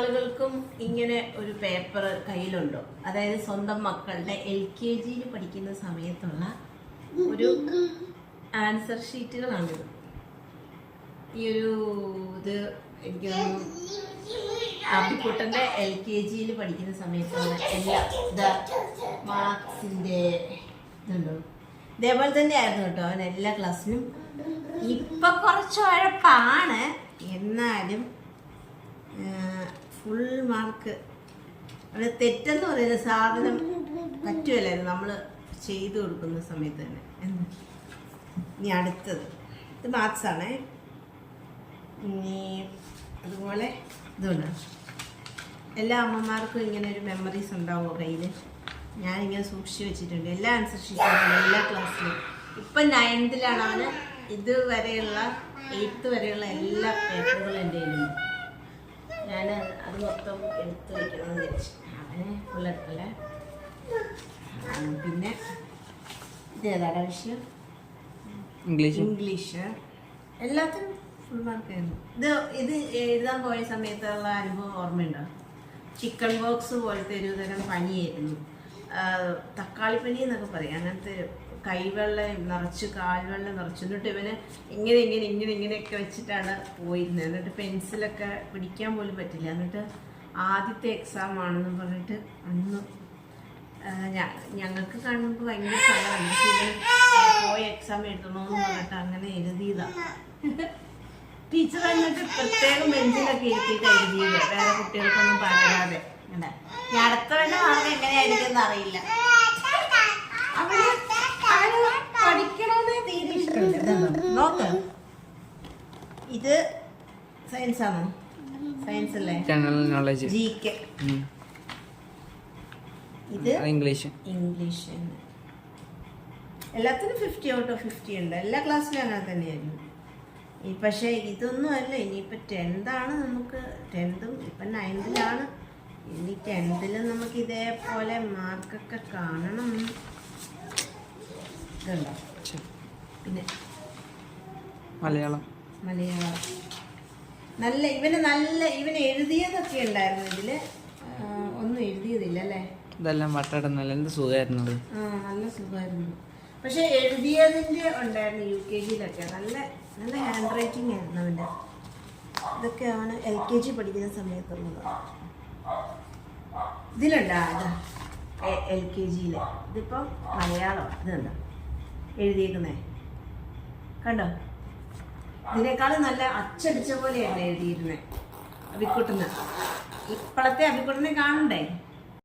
ആളുകൾക്കും ഇങ്ങനെ ഒരു പേപ്പർ കയ്യിലുണ്ടോ? അതായത് സ്വന്തം മക്കളുടെ LKG പഠിക്കുന്ന സമയത്തുള്ള ഒരു ആൻസർ ഷീറ്റുകളാണിത്. ഈ ഒരു ഇത് എനിക്ക് അബിക്കുട്ടൻ്റെ LKG പഠിക്കുന്ന സമയത്തുള്ള എല്ലാ മാർക്സിൻ്റെ ഇതുണ്ടോ. ഇതേപോലെ തന്നെ ആയിരുന്നു കേട്ടോ അവൻ എല്ലാ ക്ലാസ്സിലും. ഇപ്പൊ കുറച്ച് ഉഴപ്പാണ്, എന്നാലും ഫുൾ മാർക്ക്. അവിടെ തെറ്റെന്ന് പറയുന്ന സാധനം പറ്റുമല്ലായിരുന്നു നമ്മൾ ചെയ്തു കൊടുക്കുന്ന സമയത്ത് തന്നെ. ഇനി അടുത്തത് ഇത് മാത്സ് ആണേ. ഇനി അതുപോലെ ഇതുണ്ട്. എല്ലാ അമ്മമാർക്കും ഇങ്ങനെ ഒരു മെമ്മറീസ് ഉണ്ടാവുമോ കയ്യിൽ? ഞാനിങ്ങനെ സൂക്ഷിച്ച് വെച്ചിട്ടുണ്ട് എല്ലാ ആൻസർ ഷീറ്റുകളും എല്ലാ ക്ലാസ്സിലും. ഇപ്പം 9th അവന് ഇതുവരെയുള്ള 8th വരെയുള്ള എല്ലാ പേപ്പറുകളും എൻ്റെ കയ്യിലുണ്ട്. ഞാൻ അത് മൊത്തം എടുത്ത് വയ്ക്കണമെന്ന് വിചാരിച്ചു. അവനെ ഫുള്ളെടുക്കല്ലേ. പിന്നെ ഇതേതാടാ വിഷയം? ഇംഗ്ലീഷ്. എല്ലാത്തിനും ഫുൾ മാർക്കായിരുന്നു. ഇത് എഴുതാൻ പോയ സമയത്തുള്ള അനുഭവം ഓർമ്മയുണ്ടോ? ചിക്കൻ ബോക്സ് പോലത്തെ ഒരു തരം പനിയായിരുന്നു. തക്കാളിപ്പനി എന്നൊക്കെ പറയും. അങ്ങനത്തെ കൈവെള്ളം നിറച്ച് കാൽവെള്ളം നിറച്ച്. എന്നിട്ട് ഇവന് ഇങ്ങനെയൊക്കെ വെച്ചിട്ടാണ് പോയിരുന്നത്. എന്നിട്ട് പെൻസിലൊക്കെ പിടിക്കാൻ പോലും പറ്റില്ല. എന്നിട്ട് ആദ്യത്തെ എക്സാം ആണെന്ന് പറഞ്ഞിട്ട് അന്ന് ഞങ്ങൾക്ക് കാണുമ്പോൾ ഭയങ്കര സ്ഥലമാണ്. പോയി എക്സാം എഴുതണമെന്ന് പറഞ്ഞിട്ട് അങ്ങനെ എഴുതിയതാണ്. ടീച്ചർ എന്നിട്ട് പ്രത്യേകം ബെഞ്ചിലൊക്കെ ഇരുത്തിയിട്ട് എഴുതിയത്, വേറെ കുട്ടികൾക്കൊന്നും പറയാതെ. ഞാൻ അടുത്ത വേണ്ട മാർക്ക് എങ്ങനെയായിരിക്കും അറിയില്ല. അവന് പഠിക്കണമെന്ന് തീരെ ഇഷ്ടമില്ല. നോക്ക്, ഇത് സയൻസ് ആണോ? സയൻസ് അല്ലേ? GK. ഇത് ഇംഗ്ലീഷ്. എല്ലാത്തിനും 50 out of 50 ഉണ്ട്. എല്ലാ ക്ലാസ്സിലും അങ്ങനെ തന്നെയായിരുന്നു. പക്ഷേ ഇതൊന്നും അല്ല. ഇനിയിപ്പോൾ 10th ആണ്. നമുക്ക് 10th ഇപ്പം 9th. ഇനി 10th നമുക്ക് ഇതേപോലെ മാർക്കൊക്കെ കാണണം. ഇതുണ്ടോ? പിന്നെ മലയാളം ഇവന് എഴുതിയതൊക്കെ ഉണ്ടായിരുന്നു. ഇതില് ഒന്നും എഴുതിയതില്ല അല്ലേ? ഇതെല്ലാം വട്ടടന്നല്ല. എന്ത് സുഖമായിരുന്നു. നല്ല സുഖമായിരുന്നു. പക്ഷെ എഴുതിയതിൻ്റെ ഉണ്ടായിരുന്നു UKG നല്ല ഹാൻഡ് റൈറ്റിംഗ് ആയിരുന്നു അവൻ്റെ. ഇതൊക്കെ അവന് LKG പഠിക്കുന്ന സമയത്തുള്ളതാണ്. ഇതിലുണ്ടാ ഇതാ LKG. ഇതിപ്പം മലയാളമാണ്. ഇതെന്താ എഴുതിയേക്കുന്നേ കണ്ടോ? ഇതിനേക്കാളും നല്ല അച്ചടിച്ച പോലെയാണ് എഴുതിയിരുന്നത്. അബിക്കുട്ടന് ഇപ്പോഴത്തെ അബിക്കുട്ടനെ കാണണ്ടേ?